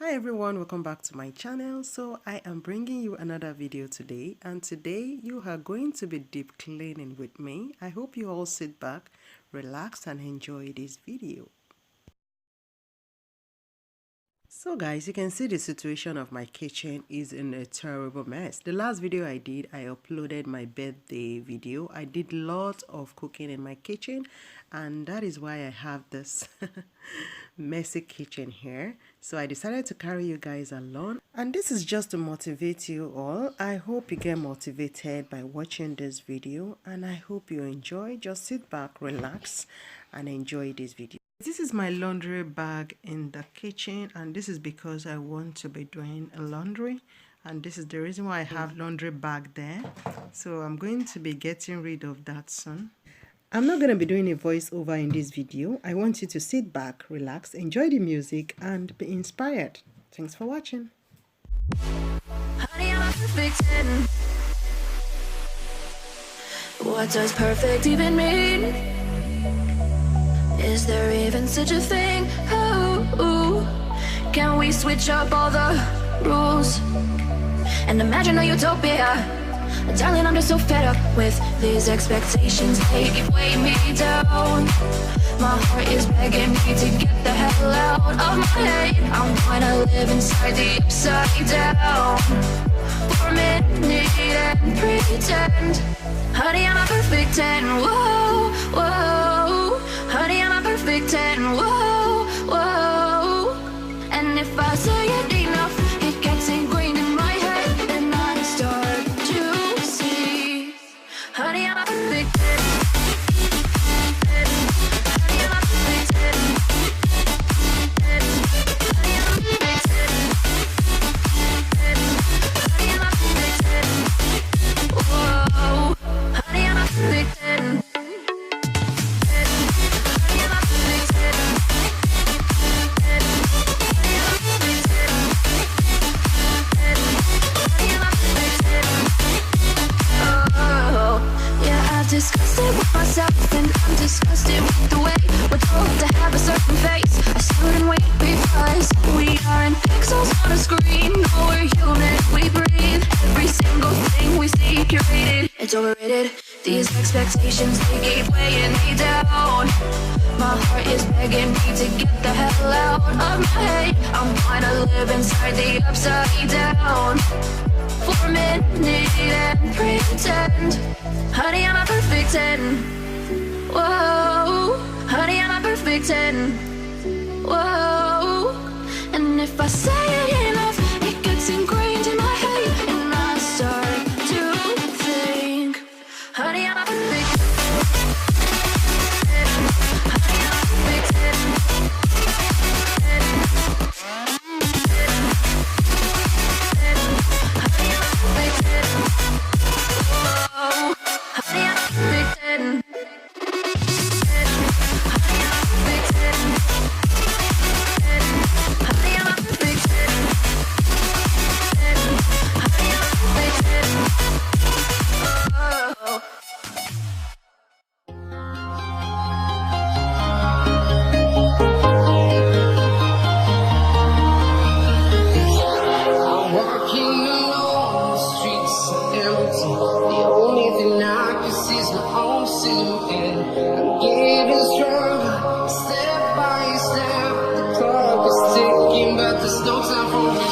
Hi everyone, welcome back to my channel. So I am bringing you another video today, and today you are going to be deep cleaning with me. I hope you all sit back, relax and enjoy this video. So guys, you can see the situation of my kitchen is in a terrible mess. The last video I did, I uploaded my birthday video. I did lots of cooking in my kitchen, and that is why I have this messy kitchen here. So I decided to carry you guys along, and this is just to motivate you all. I hope you get motivated by watching this video, and I hope you enjoy. Just sit back, relax and enjoy this video. This is my laundry bag in the kitchen, and this is because I want to be doing a laundry, and this is the reason why I have laundry bag there. So I'm going to be getting rid of that soon. I'm not going to be doing a voiceover in this video. I want you to sit back, relax, enjoy the music and be inspired. Thanks for watching. Honey, I'm a perfect 10. What does perfect even mean? Is there even such a thing? Oh, can we switch up all the rules and imagine a utopia? Darling, I'm just so fed up with these expectations. They weigh me down. My heart is begging me to get the hell out of my head. I'm gonna live inside the upside down for a minute and pretend. Honey, I'm a perfect 10. Whoa, whoa. Honey, I'm a perfect 10. Whoa, whoa. And if I say it enough, it gets ingrained in my head, and I start to see. Honey, I'm a perfect 10. Honey, I'm a perfect 10. Honey, I'm a perfect 10. Honey, I'm a perfect 10. Whoa. Honey, I'm a perfect 10. Disgusted with myself, and I'm disgusted with the way we're told to have a certain face, a certain weight, because we aren't pixels on a screen. No, we're human, we breathe. Every single thing we see curated, it's overrated. These expectations, they keep weighing me down. My heart is begging me to get the hell out of my head. I'm gonna live inside the upside down for a minute and pretend. Honey, I'm a perfect 10. Whoa. Honey, I'm a perfect 10. Whoa. And if I say it enough, it gets ingrained in my head, and I start to think. Honey, I'm a perfect 10. Honey, I'm a perfect 10. Honey, I'm a perfect 10. Whoa. Honey, I'm a perfect 10. Honey, I'm a perfect 10. Honey, I'm a perfect 10. Honey, I'm a perfect 10. Oh. I'm walking alone, the streets are empty. The only thing I can see is my own silhouette. I'm getting stronger, step by step. The clock is ticking, but there's no time for me.